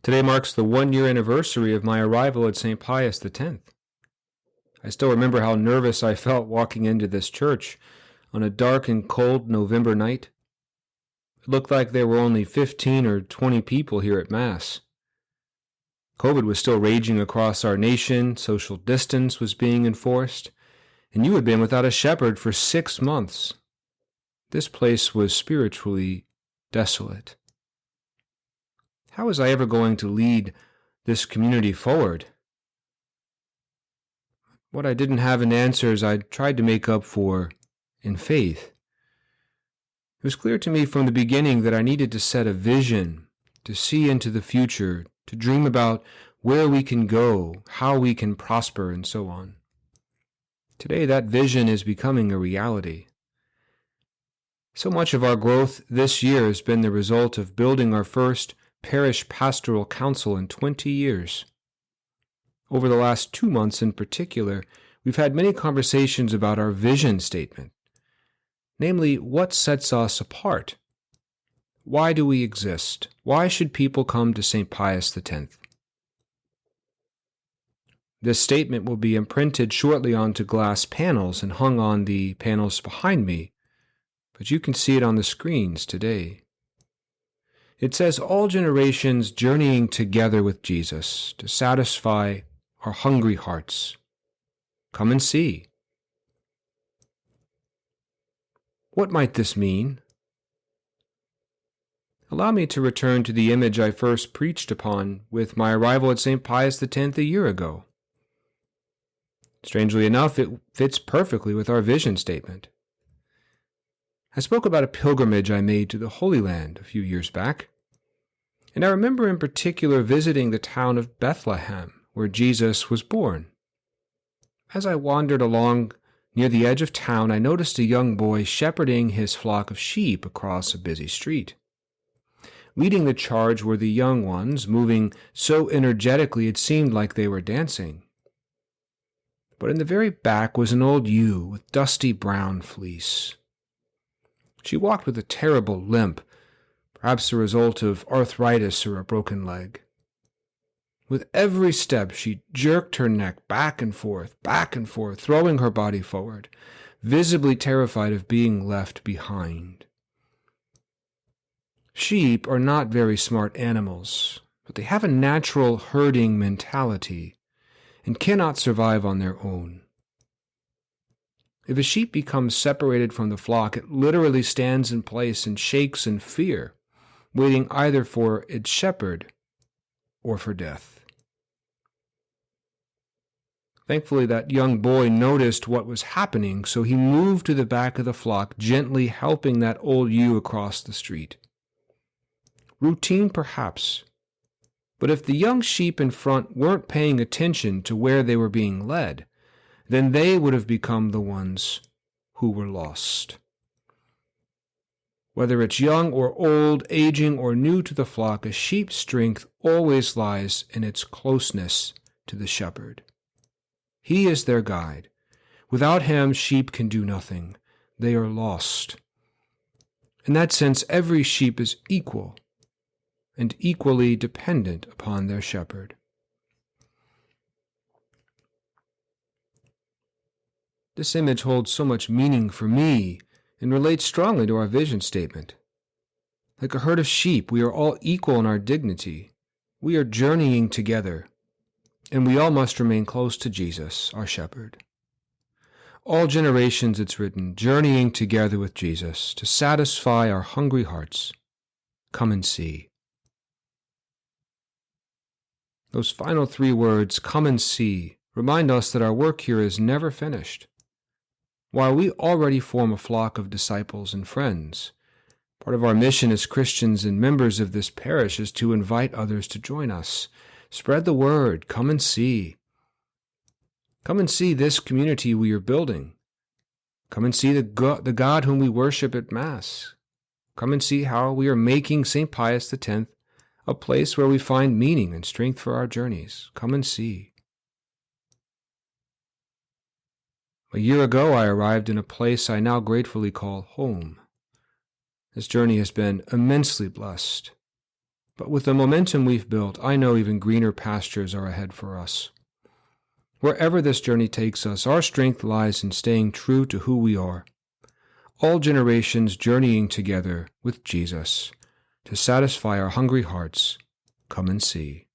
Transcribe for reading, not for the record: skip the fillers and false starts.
Today marks the 1-year anniversary of my arrival at St. Pius X. I still remember how nervous I felt walking into this church on a dark and cold November night. It looked like there were only 15 or 20 people here at Mass. COVID was still raging across our nation, social distance was being enforced, and you had been without a shepherd for 6 months. This place was spiritually desolate. How was I ever going to lead this community forward? What I didn't have in answers, I tried to make up for in faith. It was clear to me from the beginning that I needed to set a vision, to see into the future, to dream about where we can go, how we can prosper, and so on. Today, that vision is becoming a reality. So much of our growth this year has been the result of building our first parish pastoral council in 20 years. Over the last 2 months in particular, we've had many conversations about our vision statement, namely, what sets us apart? Why do we exist? Why should people come to St. Pius X? This statement will be imprinted shortly onto glass panels and hung on the panels behind me, but you can see it on the screens today. It says, all generations journeying together with Jesus to satisfy our hungry hearts. Come and see. What might this mean? Allow me to return to the image I first preached upon with my arrival at St. Pius X a year ago. Strangely enough, it fits perfectly with our vision statement. I spoke about a pilgrimage I made to the Holy Land a few years back, and I remember in particular visiting the town of Bethlehem, where Jesus was born. As I wandered along near the edge of town, I noticed a young boy shepherding his flock of sheep across a busy street. Leading the charge were the young ones, moving so energetically it seemed like they were dancing. But in the very back was an old ewe with dusty brown fleece. She walked with a terrible limp, perhaps the result of arthritis or a broken leg. With every step, she jerked her neck back and forth, throwing her body forward, visibly terrified of being left behind. Sheep are not very smart animals, but they have a natural herding mentality and cannot survive on their own. If a sheep becomes separated from the flock, it literally stands in place and shakes in fear, waiting either for its shepherd or for death. Thankfully, that young boy noticed what was happening, so he moved to the back of the flock, gently helping that old ewe across the street. Routine, perhaps, but if the young sheep in front weren't paying attention to where they were being led, then they would have become the ones who were lost. Whether it's young or old, aging or new to the flock, a sheep's strength always lies in its closeness to the shepherd. He is their guide. Without him, sheep can do nothing. They are lost. In that sense, every sheep is equal and equally dependent upon their shepherd. This image holds so much meaning for me and relates strongly to our vision statement. Like a herd of sheep, we are all equal in our dignity. We are journeying together, and we all must remain close to Jesus, our shepherd. All generations, it's written, journeying together with Jesus to satisfy our hungry hearts. Come and see. Those final 3 words, come and see, remind us that our work here is never finished. While we already form a flock of disciples and friends, part of our mission as Christians and members of this parish is to invite others to join us. Spread the word. Come and see. Come and see this community we are building. Come and see the God whom we worship at Mass. Come and see how we are making St. Pius X a place where we find meaning and strength for our journeys. Come and see. A year ago, I arrived in a place I now gratefully call home. This journey has been immensely blessed. But with the momentum we've built, I know even greener pastures are ahead for us. Wherever this journey takes us, our strength lies in staying true to who we are. All generations journeying together with Jesus to satisfy our hungry hearts. Come and see.